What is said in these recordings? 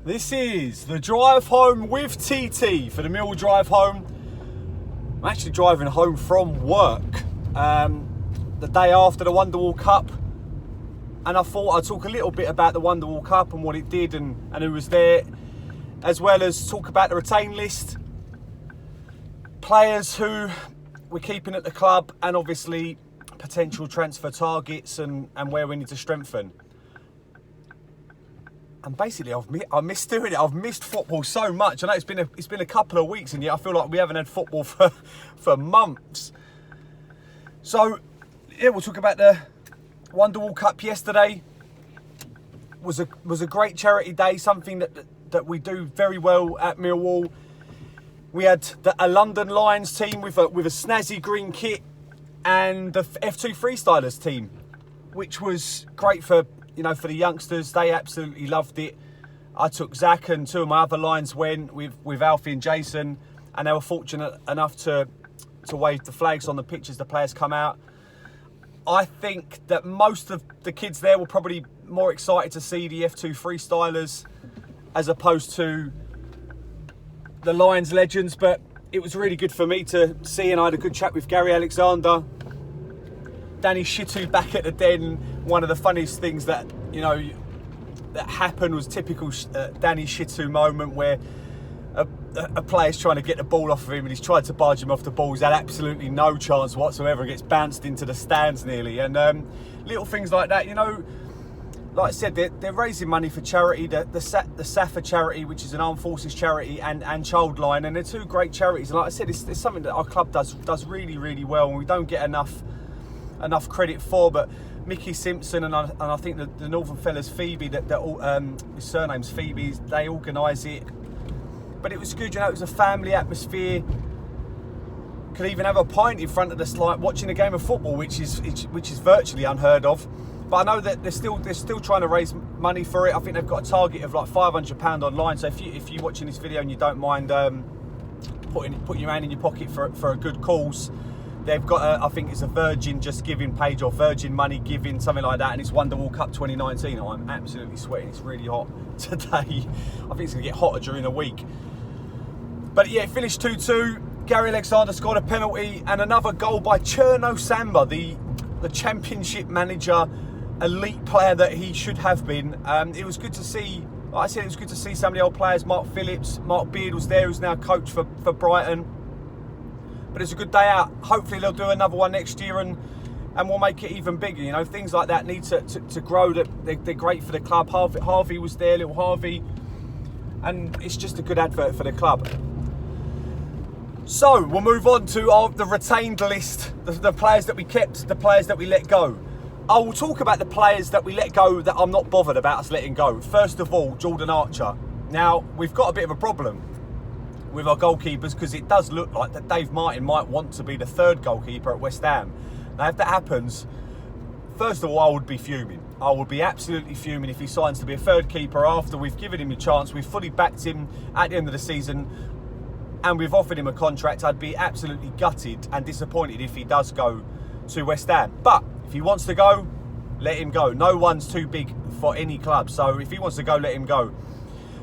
This is the drive home with TT for the Millwall drive home. I'm actually driving home from work the day after the Wonderwall Cup, and I thought I'd talk a little bit about the Wonderwall Cup and what it did and who was there, as well as talk about the retain list, players who we're keeping at the club, and obviously potential transfer targets and where we need to strengthen. And basically, I missed doing it. I've missed football so much. I know it's been a couple of weeks, and yet I feel like we haven't had football for months. So yeah, we'll talk about the Wonderwall Cup yesterday. Was a great charity day. Something that we do very well at Millwall. We had a London Lions team with a snazzy green kit, and the F2 Freestylers team, which was great for the youngsters. They absolutely loved it. I took Zach, and two of my other Lions went with Alfie and Jason, and they were fortunate enough to wave the flags on the pitch as the players come out. I think that most of the kids there were probably more excited to see the F2 Freestylers as opposed to the Lions legends, but it was really good for me to see, and I had a good chat with Gary Alexander. Danny Shitu back at the den. One of the funniest things that happened was typical Danny Shitu moment, where a player's trying to get the ball off of him and he's tried to barge him off the ball. He's had absolutely no chance whatsoever and gets bounced into the stands nearly. And little things like that, like I said, they're raising money for charity, the SAFA charity, which is an armed forces charity, and Childline, and they're two great charities. And like I said, it's something that our club does really, really well, and we don't get enough credit for. But Mickey Simpson and I think the Northern fellas, Phoebe, his surname's Phoebe, they organise it. But it was good, it was a family atmosphere. Could even have a pint in front of us, like watching a game of football, which is virtually unheard of. But I know that they're still trying to raise money for it. I think they've got a target of like £500 online. So if you're watching this video and you don't mind putting your hand in your pocket for a good cause, they've got I think it's a Virgin Just Giving page, or Virgin Money Giving, something like that, and it's Wonderwall Cup 2019. I'm absolutely sweating. It's really hot today. I think it's going to get hotter during the week. But yeah, it finished 2-2. Gary Alexander scored a penalty, and another goal by Cherno Samba, the championship manager, elite player that he should have been. It was good to see, like I said, it was good to see some of the old players. Mark Phillips, Mark Beard was there, who's now coach for Brighton. But it's a good day out. Hopefully they'll do another one next year, and we'll make it even bigger. Things like that need to grow. They're great for the club. Harvey was there, little Harvey, and it's just a good advert for the club. So we'll move on to the retained list, the players that we kept, the players that we let go. I will talk about the players that we let go that I'm not bothered about us letting go. First of all, Jordan Archer. Now, we've got a bit of a problem with our goalkeepers, because it does look like that Dave Martin might want to be the third goalkeeper at West Ham. Now, if that happens, first of all, I would be fuming. I would be absolutely fuming if he signs to be a third keeper after we've given him a chance. We've fully backed him at the end of the season, and we've offered him a contract. I'd be absolutely gutted and disappointed if he does go to West Ham. But if he wants to go, let him go. No one's too big for any club. So if he wants to go, let him go.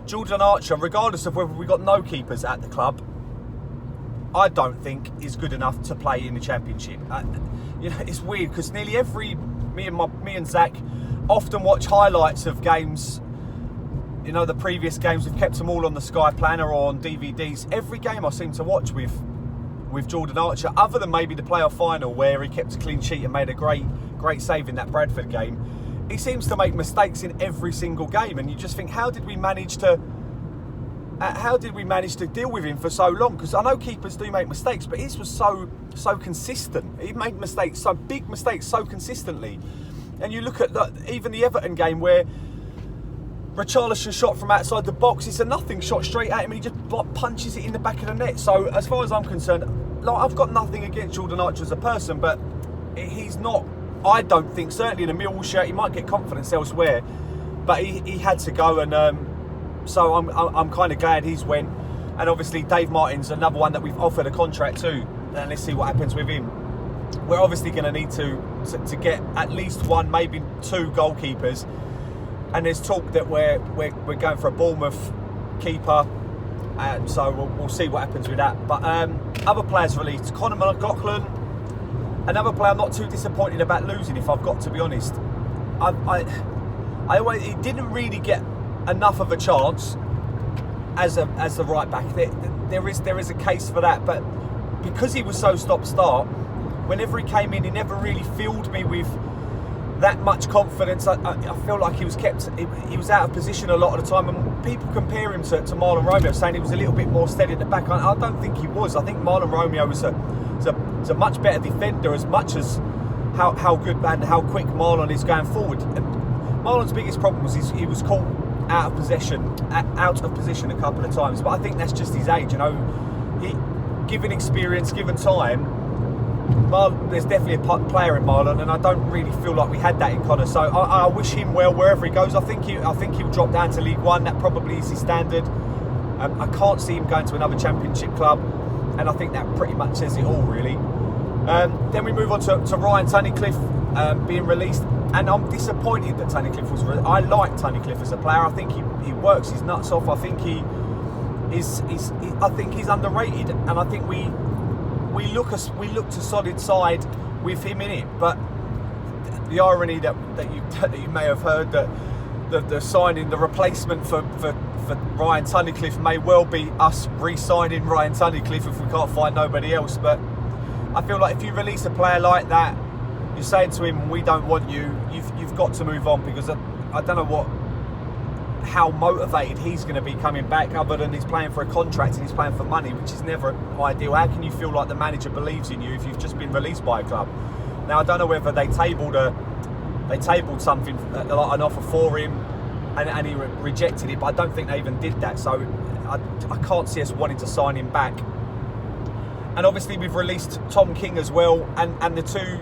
Jordan Archer, regardless of whether we've got no keepers at the club, I don't think is good enough to play in the Championship. It's weird, because nearly me and Zach often watch highlights of games. The previous games, we've kept them all on the Sky Planner or on DVDs. Every game I seem to watch with Jordan Archer, other than maybe the playoff final where he kept a clean sheet and made a great save in that Bradford game, he seems to make mistakes in every single game, and you just think, how did we manage to deal with him for so long? Because I know keepers do make mistakes, but his was so consistent. He made mistakes, so big mistakes, so consistently. And you look at even the Everton game where Richarlison shot from outside the box, it's a nothing shot straight at him, and he just punches it in the back of the net. So as far as I'm concerned, I've got nothing against Jordan Archer as a person, but he's not, I don't think, certainly in a Millwall shirt, he might get confidence elsewhere, but he had to go, and so I'm kind of glad he's went. And obviously Dave Martin's another one that we've offered a contract to, and let's see what happens with him. We're obviously going to need to get at least one, maybe two goalkeepers. and there's talk that we're going for a Bournemouth keeper, and so we'll see what happens with that. But other players released. Conor McLaughlin, another player I'm not too disappointed about losing, if I've got to be honest. He didn't really get enough of a chance as the right back. There is a case for that, but because he was so stop-start, whenever he came in, he never really filled me with that much confidence. I feel like he was out of position a lot of the time, and people compare him to Marlon Romeo, saying he was a little bit more steady at the back. I don't think he was. I think Marlon Romeo was a much better defender, as much as how good and how quick Marlon is going forward. And Marlon's biggest problem was he was caught out of position a couple of times, but I think that's just his age. Given experience, given time, there's definitely a player in Marlon, and I don't really feel like we had that in Conor. So I wish him well wherever he goes. I think he'll drop down to League One. That probably is his standard. I can't see him going to another Championship club, and I think that pretty much says it all, really. Then we move on to Ryan Tunnicliffe being released, and I'm disappointed that Tunnicliffe was released. I like Tunnicliffe as a player. I think he works his nuts off. I think I think he's underrated, and I think we look a solid side with him in it. But the irony that you may have heard, that the signing, the replacement for Ryan Tunnicliffe may well be us re-signing Ryan Tunnicliffe if we can't find nobody else. But I feel like if you release a player like that, you're saying to him, we don't want you. You've got to move on, because I don't know how motivated he's going to be coming back, other than he's playing for a contract and he's playing for money, which is never ideal. How can you feel like the manager believes in you if you've just been released by a club? Now, I don't know whether they tabled something like an offer for him and he rejected it, but I don't think they even did that. So I can't see us wanting to sign him back. And obviously we've released Tom King as well, and the two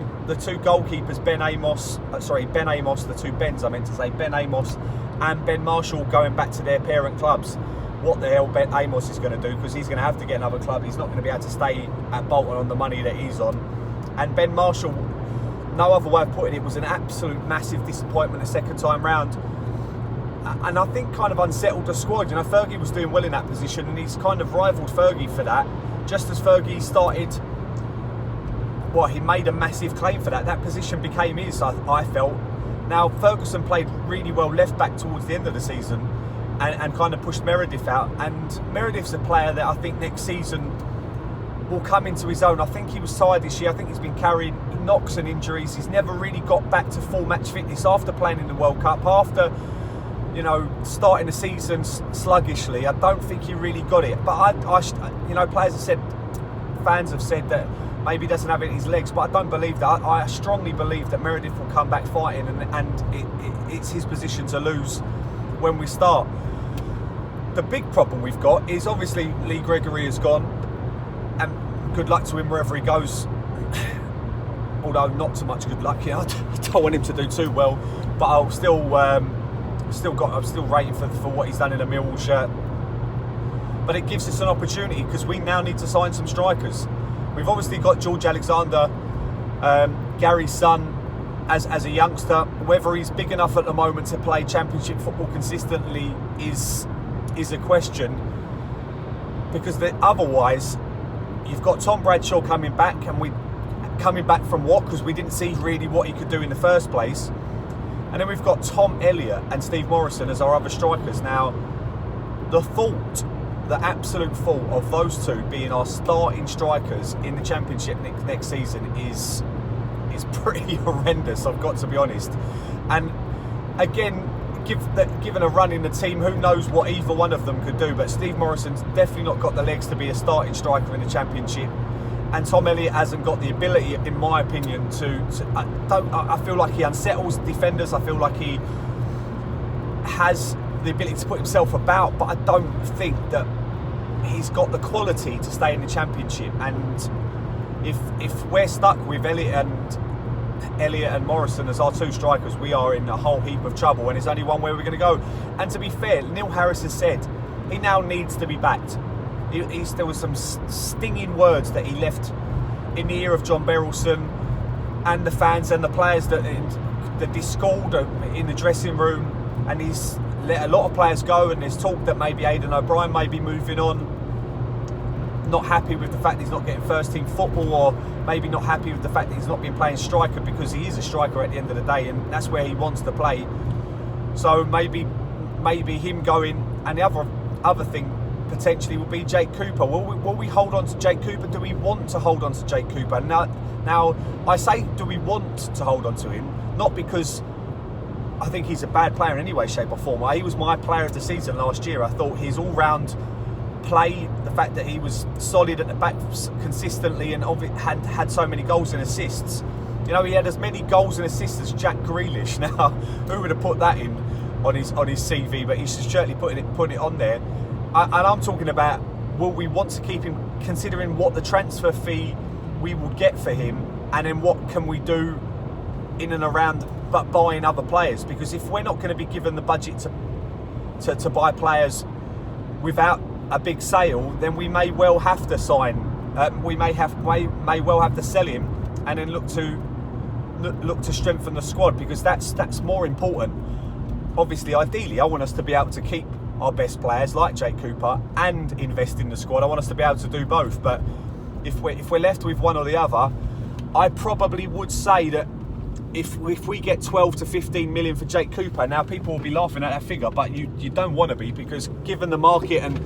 goalkeepers, Ben Amos, the two Bens I meant to say, Ben Amos and Ben Marshall, going back to their parent clubs. What the hell Ben Amos is going to do, because he's going to have to get another club. He's not going to be able to stay at Bolton on the money that he's on. And Ben Marshall, no other way of putting it, was an absolute massive disappointment the second time round. And I think kind of unsettled the squad. Fergie was doing well in that position, and he's kind of rivaled Fergie for that. Just as Fergie started, he made a massive claim for that. That position became his, I felt. Now, Ferguson played really well left back towards the end of the season and kind of pushed Meredith out. And Meredith's a player that I think next season will come into his own. I think he was tired this year. I think he's been carrying knocks and injuries. He's never really got back to full match fitness after playing in the World Cup. After, starting the season sluggishly, I don't think he really got it. But players have said, fans have said that maybe he doesn't have it in his legs, but I don't believe that. I strongly believe that Meredith will come back fighting, and it's his position to lose when we start. The big problem we've got is obviously Lee Gregory has gone, and good luck to him wherever he goes. Although not so much good luck. I don't want him to do too well, but I'm still rating for what he's done in a Millwall shirt. But it gives us an opportunity, because we now need to sign some strikers. We've obviously got George Alexander, Gary's son, as a youngster. Whether he's big enough at the moment to play Championship football consistently is a question. Because otherwise, you've got Tom Bradshaw coming back, and coming back from what? Because we didn't see really what he could do in the first place. And then we've got Tom Elliott and Steve Morrison as our other strikers. Now, the absolute fault of those two being our starting strikers in the Championship next season is pretty horrendous, I've got to be honest. And again, given a run in the team, who knows what either one of them could do, but Steve Morrison's definitely not got the legs to be a starting striker in the Championship, and Tom Elliott hasn't got the ability, in my opinion, I feel like he unsettles defenders. I feel like he has the ability to put himself about, but I don't think that he's got the quality to stay in the Championship. And if we're stuck with Elliott and Morrison as our two strikers, we are in a whole heap of trouble, and it's only one way we're going to go. And to be fair, Neil Harris has said he now needs to be backed. There was some stinging words that he left in the ear of John Berylson and the fans and the players, that discord in the dressing room. and he's let a lot of players go, and there's talk that maybe Aidan O'Brien may be moving on. Not happy with the fact that he's not getting first team football, or maybe not happy with the fact that he's not been playing striker, because he is a striker at the end of the day, and that's where he wants to play. So maybe him going, and the other thing potentially would be Jake Cooper. Will we hold on to Jake Cooper? Do we want to hold on to Jake Cooper? Now I say, do we want to hold on to him? Not because I think he's a bad player in any way, shape or form. He was my player of the season last year. I thought his all-round play, the fact that he was solid at the back consistently and had so many goals and assists. You know, he had as many goals and assists as Jack Grealish. Now, who would have put that in on his CV? But he's certainly putting it on there. And I'm talking about, will we want to keep him, considering what the transfer fee we will get for him, and then what can we do in and around but buying other players? Because if we're not going to be given the budget to buy players without a big sale, then we may well have to sign. We may well have to sell him, and then look to strengthen the squad, because that's more important. Obviously, ideally, I want us to be able to keep our best players like Jake Cooper and invest in the squad. I want us to be able to do both. But if we're left with one or the other, I probably would say that if we get 12 to 15 million for Jake Cooper, now people will be laughing at that figure, but you don't want to be, because given the market and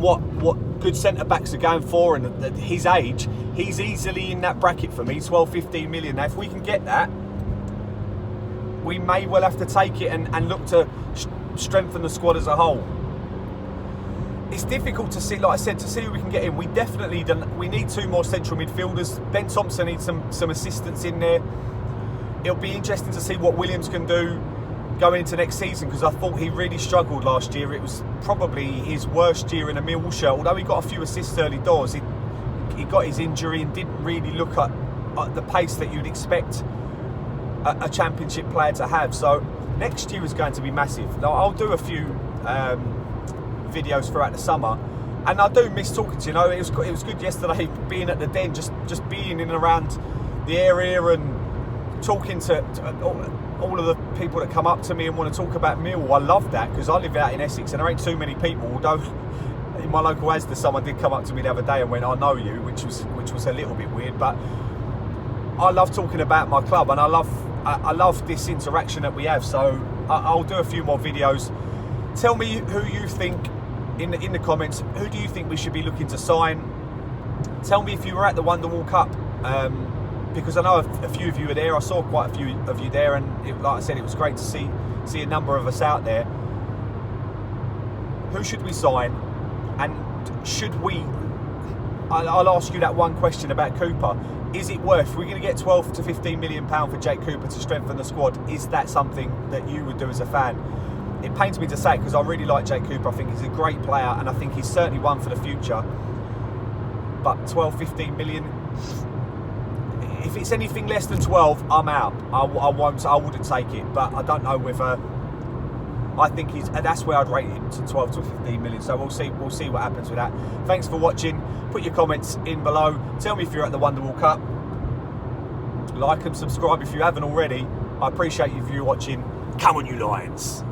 what good centre backs are going for, and at his age, he's easily in that bracket for me, 12, 15 million. Now if we can get that, we may well have to take it and look to strengthen the squad as a whole. It's difficult to see, like I said, to see who we can get in. We need two more central midfielders. Ben Thompson needs some assistance in there. It'll be interesting to see what Williams can do going into next season, because I thought he really struggled last year. It was probably his worst year in a Millwall shirt. Although he got a few assists early doors, he got his injury and didn't really look at the pace that you'd expect a championship player to have. So next year is going to be massive. Now, I'll do a few videos throughout the summer, and I do miss talking to you. It was good yesterday being at the Den, just being in and around the area and talking to all of the people that come up to me and want to talk about Millwall. I love that, because I live out in Essex and there ain't too many people. Although in my local Asda, someone did come up to me the other day and went, "I know you," which was a little bit weird. But I love talking about my club, and I love this interaction that we have. So I'll do a few more videos. Tell me who you think in the comments. Who do you think we should be looking to sign? Tell me if you were at the Wonderwall Cup, because I know a few of you were there. I saw quite a few of you there, and like I said, it was great to see a number of us out there. Who should we sign? And should we? I'll ask you that one question about Cooper. Is it worth? If we're going to get 12 to 15 million pound for Jake Cooper to strengthen the squad, is that something that you would do as a fan? It pains me to say, because I really like Jake Cooper. I think he's a great player, and I think he's certainly one for the future. But 12, 15 million, if it's anything less than 12, I'm out. I wouldn't take it. But I don't know whether, I think that's where I'd rate him, to 12 to 15 million. So we'll see what happens with that. Thanks for watching. Put your comments in below. Tell me if you're at the Wonderwall Cup. Like and subscribe if you haven't already. I appreciate you watching. Come on, you Lions.